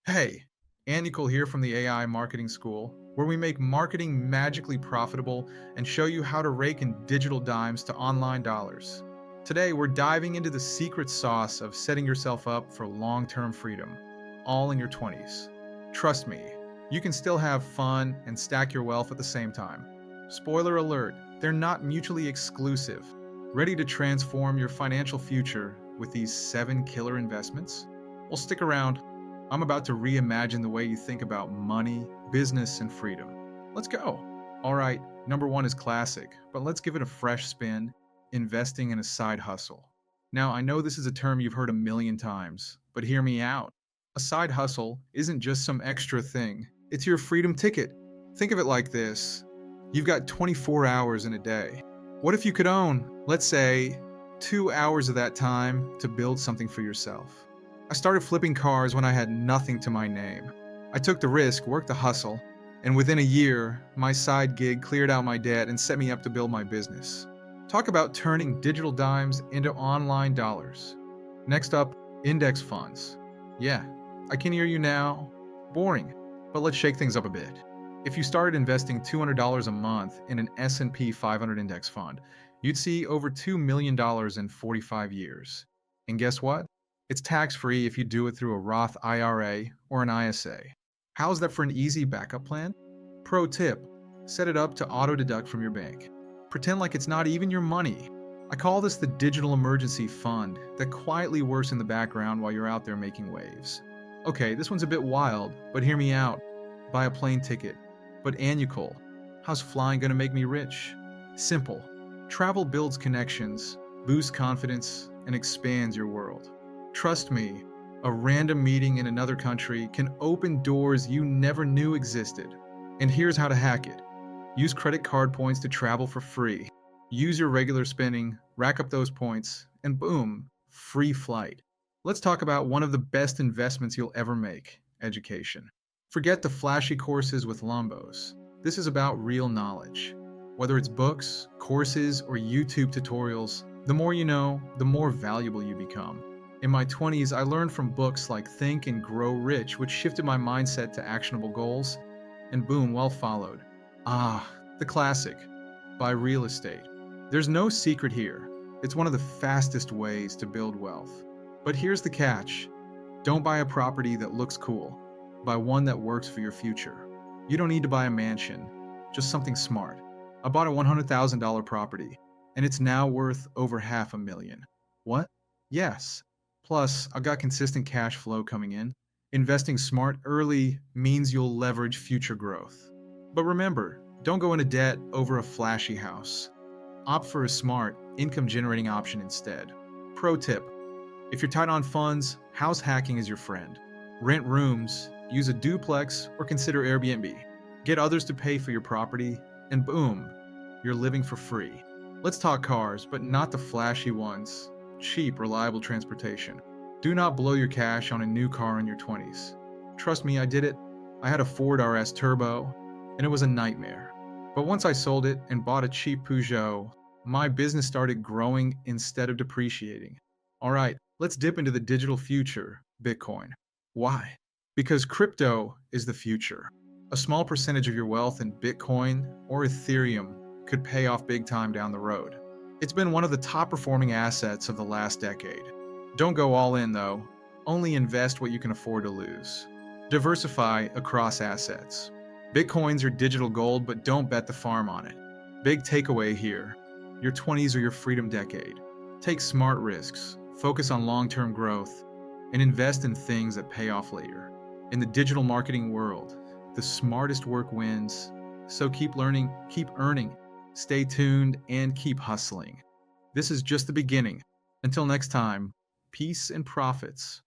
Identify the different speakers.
Speaker 1: Hey, Anukool here from the AI Marketing School, where we make marketing magically profitable and show you how to rake in digital dimes to online dollars. Today, we're diving into the secret sauce of setting yourself up for long-term freedom, all in your 20s. Trust me, you can still have fun and stack your wealth at the same time. Spoiler alert, they're not mutually exclusive. Ready to transform your financial future with these 7 killer investments? Well, stick around. I'm about to reimagine the way you think about money, business, and freedom. Let's go. All right, number one is classic, but let's give it a fresh spin: investing in a side hustle. Now, I know this is a term you've heard a million times, but hear me out. A side hustle isn't just some extra thing, it's your freedom ticket. Think of it like this: you've got 24 hours in a day. What if you could own, let's say, 2 hours of that time to build something for yourself? I started flipping cars when I had nothing to my name. I took the risk, worked the hustle, and within a year, my side gig cleared out my debt and set me up to build my business. Talk about turning digital dimes into online dollars. Next up, index funds. Yeah, I can hear you now. Boring, but let's shake things up a bit. If you started investing $200 a month in an S&P 500 index fund, you'd see over $2 million in 45 years. And guess what? It's tax-free if you do it through a Roth IRA or an ISA. How's that for an easy backup plan? Pro tip: set it up to auto-deduct from your bank. Pretend like it's not even your money. I call this the digital emergency fund that quietly works in the background while you're out there making waves. Okay, this one's a bit wild, but hear me out. Buy a plane ticket. But Anukool, how's flying gonna make me rich? Simple. Travel builds connections, boosts confidence, and expands your world. Trust me, a random meeting in another country can open doors you never knew existed. And here's how to hack it: use credit card points to travel for free. Use your regular spending, rack up those points, and boom, free flight. Let's talk about one of the best investments you'll ever make: education. Forget the flashy courses with Lombos. This is about real knowledge. Whether it's books, courses, or YouTube tutorials, the more you know, the more valuable you become. In my 20s, I learned from books like Think and Grow Rich, which shifted my mindset to actionable goals, and boom, well followed. Ah, the classic: buy real estate. There's no secret here. It's one of the fastest ways to build wealth. But here's the catch: don't buy a property that looks cool. Buy one that works for your future. You don't need to buy a mansion, just something smart. I bought a $100,000 property, and it's now worth over $500,000. What? Yes. Plus, I've got consistent cash flow coming in. Investing smart early means you'll leverage future growth. But remember, don't go into debt over a flashy house. Opt for a smart, income-generating option instead. Pro tip: if you're tight on funds, house hacking is your friend. Rent rooms, use a duplex, or consider Airbnb. Get others to pay for your property, and boom, you're living for free. Let's talk cars, but not the flashy ones. Cheap, reliable transportation. Do not blow your cash on a new car in your 20s. Trust me, I did it. I had a Ford RS Turbo, and it was a nightmare. But once I sold it and bought a cheap Peugeot, my business started growing instead of depreciating. All right, let's dip into the digital future: Bitcoin. Why? Because crypto is the future. A small percentage of your wealth in Bitcoin or Ethereum could pay off big time down the road. It's been one of the top performing assets of the last decade. Don't go all in though. Only invest what you can afford to lose. Diversify across assets. Bitcoins are digital gold, but don't bet the farm on it. Big takeaway here: your 20s are your freedom decade. Take smart risks, focus on long-term growth, and invest in things that pay off later. In the digital marketing world, the smartest work wins. So keep learning, keep earning, stay tuned, and keep hustling. This is just the beginning. Until next time, peace and profits.